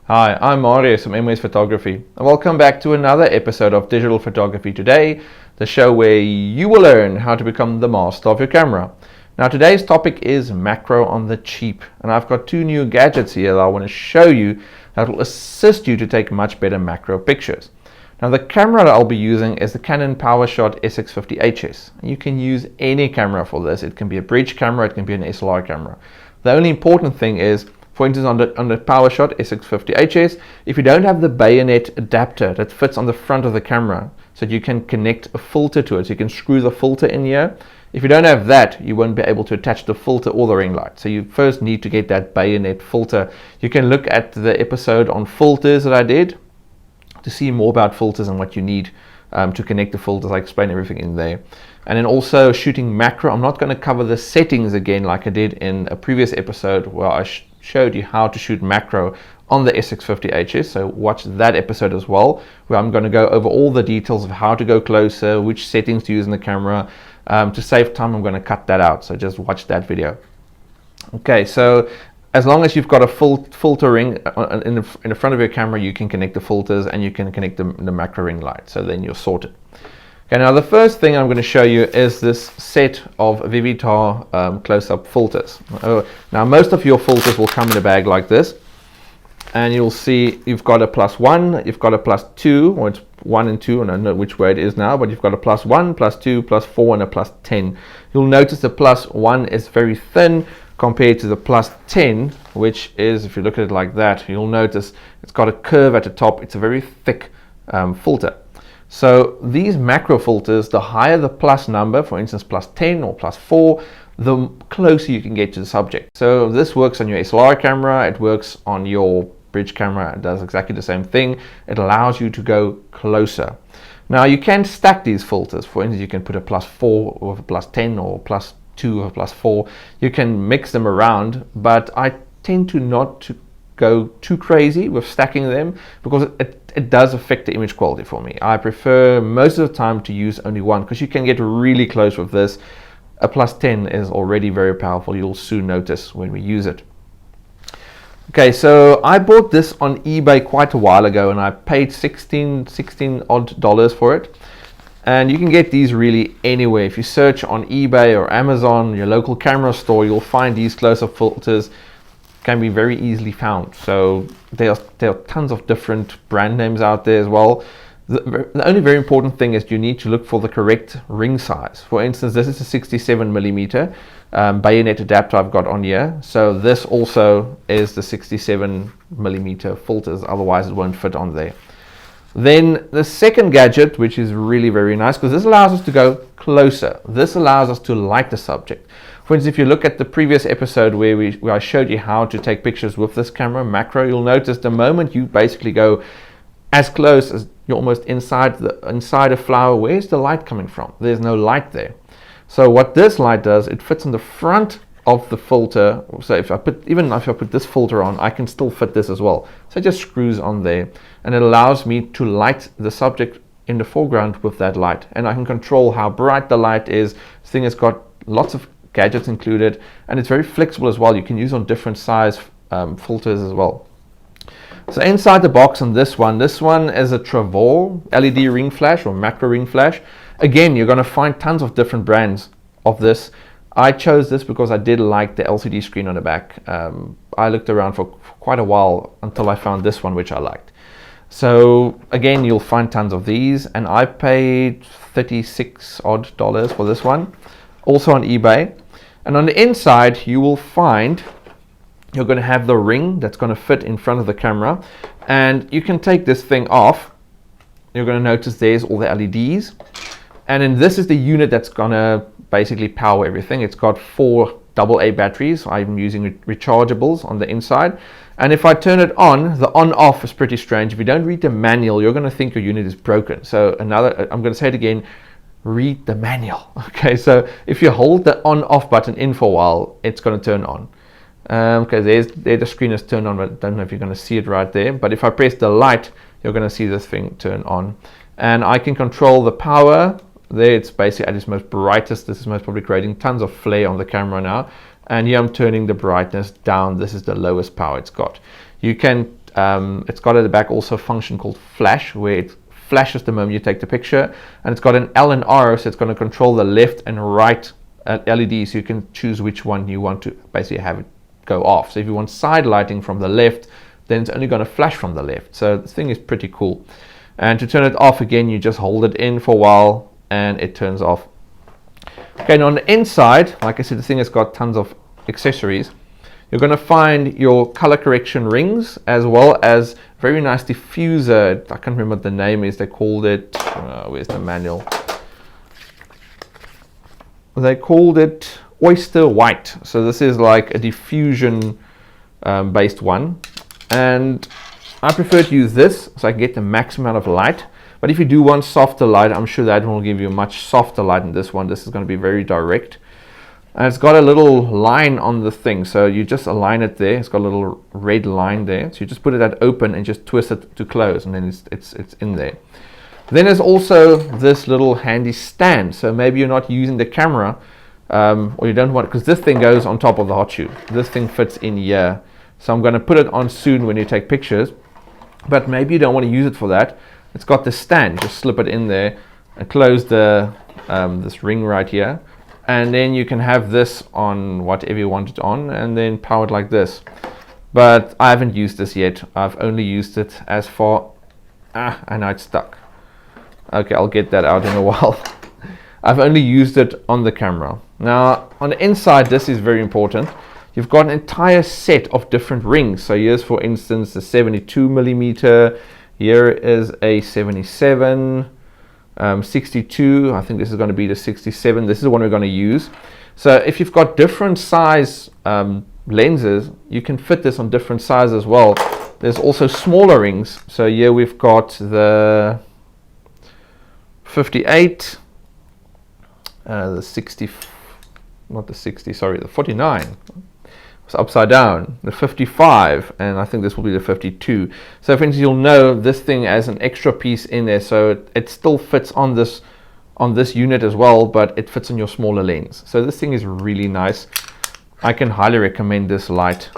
Hi, I'm Marius from MWS Photography, and welcome back to another episode of Digital Photography Today, the show where you will learn how to become the master of your camera. Now, today's topic is macro on the cheap, and I've got two new gadgets here that I want to show you that will assist you to take much better macro pictures. Now, the camera that I'll be using is the Canon PowerShot SX50HS. You can use any camera for this. It can be a bridge camera, it can be an SLR camera. The only important thing is, for instance, on the PowerShot SX50HS, if you don't have the bayonet adapter that fits on the front of the camera, so that you can connect a filter to it, so you can screw the filter in here. If you don't have that, you won't be able to attach the filter or the ring light. So you first need to get that bayonet filter. You can look at the episode on filters that I did to see more about filters and what you need to connect the filters. I explain everything in there. And then also shooting macro. I'm not going to cover the settings again like I did in a previous episode where I showed you how to shoot macro on the SX50HS. So watch that episode as well, where I'm going to go over all the details of how to go closer, which settings to use in the camera. To save time, I'm going to cut that out. So just watch that video. Okay, so as long as you've got a full filter ring in the front of your camera, you can connect the filters and you can connect the macro ring light. So then you're sorted. Okay, now the first thing I'm going to show you is this set of Vivitar close-up filters. Now most of your filters will come in a bag like this, and you'll see you've got a +1, you've got a +2, or it's 1 and 2, and I don't know which way it is now, but you've got a +1, +2, +4, and a +10. You'll notice the +1 is very thin compared to the +10, which is, if you look at it like that, you'll notice it's got a curve at the top. It's a very thick filter. So these macro filters, the higher the plus number, for instance +10 or +4, the closer you can get to the subject. So this works on your SLR camera, it works on your bridge camera, it does exactly the same thing. It allows you to go closer. Now you can stack these filters. For instance, you can put a +4 with a +10 or +2 or +4. You can mix them around, but I tend to not to go too crazy with stacking them because it does affect the image quality for me. I prefer most of the time to use only one because you can get really close with this. A +10 is already very powerful. You'll soon notice when we use it. Okay, so I bought this on eBay quite a while ago and I paid $16 odd for it. And you can get these really anywhere. If you search on eBay or Amazon, your local camera store, you'll find these close-up filters can be very easily found. So there are tons of different brand names out there as well. The only very important thing is you need to look for the correct ring size. For instance, this is a 67mm bayonet adapter I've got on here. So this also is the 67mm filters, otherwise it won't fit on there. Then the second gadget, which is really very nice because this allows us to go closer. This allows us to light the subject. For instance, if you look at the previous episode where I showed you how to take pictures with this camera, macro, you'll notice the moment you basically go as close as you're almost inside a flower, where's the light coming from? There's no light there. So what this light does, it fits on the front of the filter. So if I put this filter on, I can still fit this as well. So it just screws on there, and it allows me to light the subject in the foreground with that light, and I can control how bright the light is. This thing has got lots of gadgets included, and it's very flexible as well. You can use on different size filters as well. So inside the box on this one is a Travor LED ring flash or macro ring flash. Again, you're going to find tons of different brands of this. I chose this because I did like the LCD screen on the back. I looked around for quite a while until I found this one, which I liked. So again, you'll find tons of these, and I paid $36 odd for this one, also on eBay. And on the inside, you will find you're going to have the ring that's going to fit in front of the camera, and you can take this thing off. You're going to notice there's all the LEDs, and then this is the unit that's going to basically power everything. It's got 4 AA batteries. I'm using rechargeables on the inside, and if I turn it on, the on-off is pretty strange. If you don't read the manual, you're going to think your unit is broken. So I'm going to say it again, read the manual. Okay, so if you hold the on-off button in for a while, it's going to turn on. Okay, there the screen is turned on, but I don't know if you're going to see it right there. But if I press the light, you're going to see this thing turn on. And I can control the power. There it's basically at its most brightest. This is most probably creating tons of flare on the camera now. And here I'm turning the brightness down. This is the lowest power it's got. You can It's got at the back also a function called flash, where it flashes the moment you take the picture, and it's got an L and R, so it's going to control the left and right LED, so you can choose which one you want to basically have it go off. So if you want side lighting from the left, then it's only going to flash from the left. So this thing is pretty cool. And to turn it off again, you just hold it in for a while and it turns off. Okay, and on the inside, like I said, the thing has got tons of accessories. You're going to find your color correction rings, as well as very nice diffuser. I can't remember what the name is. They called it, where's the manual? They called it Oyster White. So this is like a diffusion based one. And I prefer to use this so I can get the max amount of light. But if you do want softer light, I'm sure that one will give you a much softer light than this one. This is going to be very direct. And it's got a little line on the thing, so you just align it there. It's got a little red line there, so you just put it at open and just twist it to close, and then it's in there. Then there's also this little handy stand, so maybe you're not using the camera, or you don't want, because this thing goes on top of the hot shoe. This thing fits in here, so I'm going to put it on soon when you take pictures, but maybe you don't want to use it for that. It's got the stand, you just slip it in there and close the this ring right here. And then you can have this on whatever you want it on, and then power it like this. But I haven't used this yet. I've only used it as for, and now it's stuck. Okay, I'll get that out in a while. I've only used it on the camera. Now, on the inside, this is very important. You've got an entire set of different rings. So here's, for instance, the 72 millimeter. Here is a 77. 62, I think this is going to be the 67. This is the one we're going to use. So if you've got different size lenses, you can fit this on different sizes as well. There's also smaller rings. So here we've got the 58, the 60, not the 60, sorry, the 49. It's upside down, the 55, and I think this will be the 52. So for instance, you'll know this thing has an extra piece in there, so it still fits on this unit as well, but it fits on your smaller lens. So this thing is really nice. I can highly recommend this light,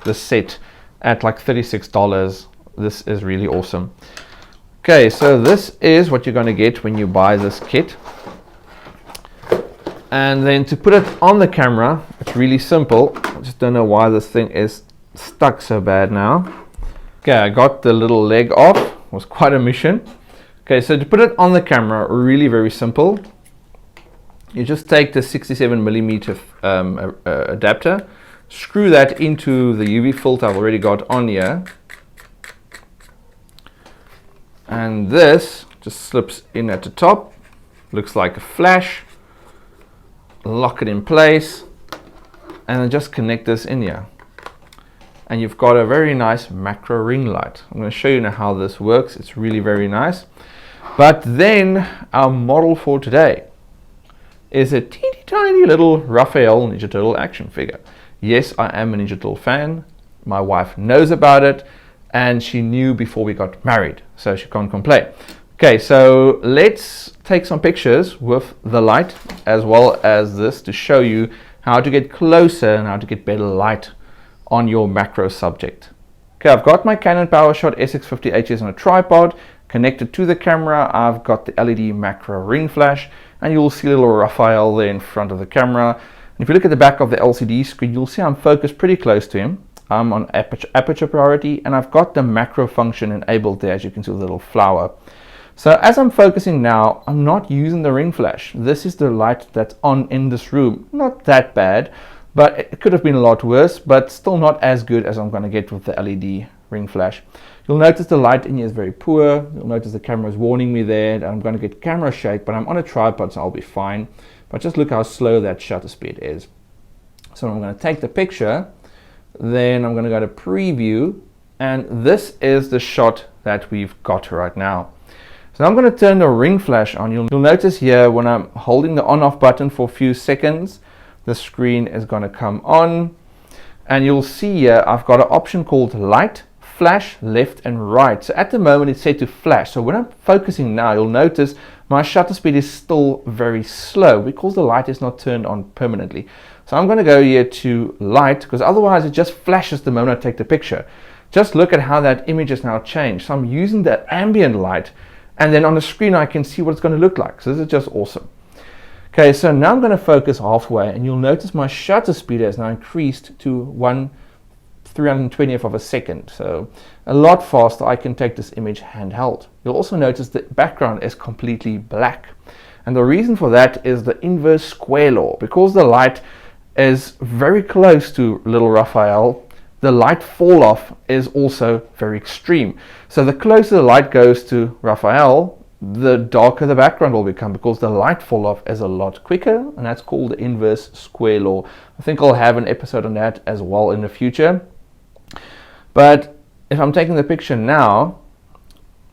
this set, at like $36. This is really awesome. Okay, so this is what you're going to get when you buy this kit. And then to put it on the camera, it's really simple. I just don't know why this thing is stuck so bad now. Okay, I got the little leg off. It was quite a mission. Okay, so to put it on the camera, really very simple. You just take the 67 millimeter adapter, screw that into the UV filter I've already got on here. And this just slips in at the top. Looks like a flash. Lock it in place and then just connect this in here, and you've got a very nice macro ring light. I'm going to show you now how this works. It's really very nice. But then our model for today is a teeny tiny little Raphael Ninja Turtle action figure. Yes, I am a Ninja Turtle fan. My wife knows about it, and she knew before we got married, so she can't complain. Okay, so let's take some pictures with the light as well as this to show you how to get closer and how to get better light on your macro subject. Okay, I've got my Canon PowerShot SX50HS on a tripod connected to the camera. I've got the LED macro ring flash, and you'll see a little Raphael there in front of the camera. And if you look at the back of the LCD screen, you'll see I'm focused pretty close to him. I'm on aperture priority, and I've got the macro function enabled there, as you can see, with a little flower. So as I'm focusing now, I'm not using the ring flash. This is the light that's on in this room. Not that bad, but it could have been a lot worse, but still not as good as I'm going to get with the LED ring flash. You'll notice the light in here is very poor. You'll notice the camera is warning me there that I'm going to get camera shake, but I'm on a tripod, so I'll be fine. But just look how slow that shutter speed is. So I'm going to take the picture, then I'm going to go to preview, and this is the shot that we've got right now. So now I'm going to turn the ring flash on. You'll notice here when I'm holding the on-off button for a few seconds, the screen is going to come on. And you'll see here I've got an option called light, flash, left and right. So at the moment it's set to flash. So when I'm focusing now, you'll notice my shutter speed is still very slow because the light is not turned on permanently. So I'm going to go here to light, because otherwise it just flashes the moment I take the picture. just look at how that image has now changed. So I'm using that ambient light, and then on the screen I can see what it's going to look like. So this is just awesome. Okay, so now I'm going to focus halfway, and you'll notice my shutter speed has now increased to 1/320th of a second. So a lot faster. I can take this image handheld. You'll also notice the background is completely black. And the reason for that is the inverse square law. Because the light is very close to little Raphael, the light fall off is also very extreme. So the closer the light goes to Raphael, the darker the background will become, because the light fall off is a lot quicker, and that's called the inverse square law. I think I'll have an episode on that as well in the future. But if I'm taking the picture now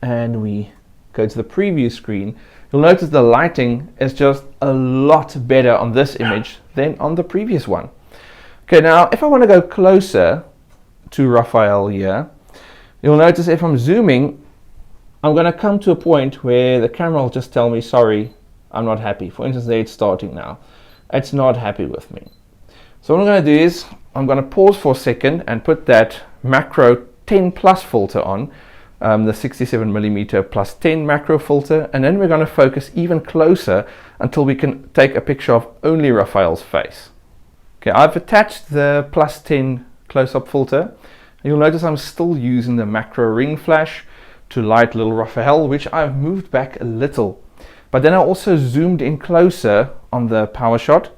and we go to the preview screen, you'll notice the lighting is just a lot better on this image than on the previous one. Okay, now if I want to go closer to Raphael here, you'll notice if I'm zooming, I'm going to come to a point where the camera will just tell me, sorry, I'm not happy. For instance, there it's starting now. It's not happy with me. So what I'm going to do is I'm going to pause for a second and put that macro 10 plus filter on, the 67mm plus 10 macro filter, and then we're going to focus even closer until we can take a picture of only Raphael's face. Okay, I've attached the plus 10 close-up filter. You'll notice I'm still using the macro ring flash to light little Raphael, which I've moved back a little. But then I also zoomed in closer on the power shot,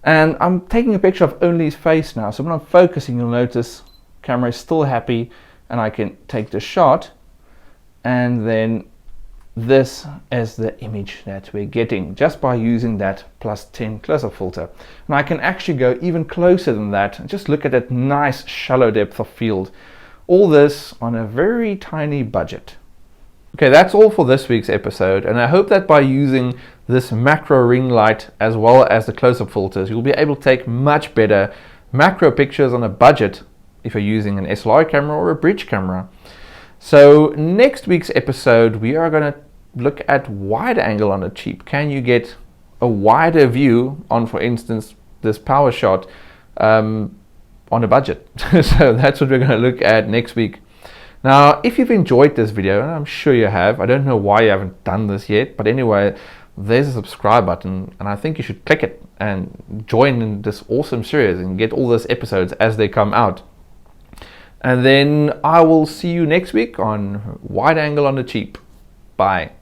and I'm taking a picture of only his face now. So when I'm focusing, you'll notice the camera is still happy, and I can take the shot, and then this is the image that we're getting just by using that plus 10 close-up filter. And I can actually go even closer than that and just look at that nice shallow depth of field. All this on a very tiny budget. Okay, that's all for this week's episode, and I hope that by using this macro ring light as well as the close-up filters, you'll be able to take much better macro pictures on a budget if you're using an SLR camera or a bridge camera. So next week's episode, we are going to look at wide angle on a cheap. Can you get a wider view on, for instance, this power shot on a budget? So that's what we're going to look at next week. Now, if you've enjoyed this video, and I'm sure you have, I don't know why you haven't done this yet, but anyway, there's a subscribe button, and I think you should click it and join in this awesome series and get all those episodes as they come out. And then I will see you next week on Wide Angle on the Cheap. Bye.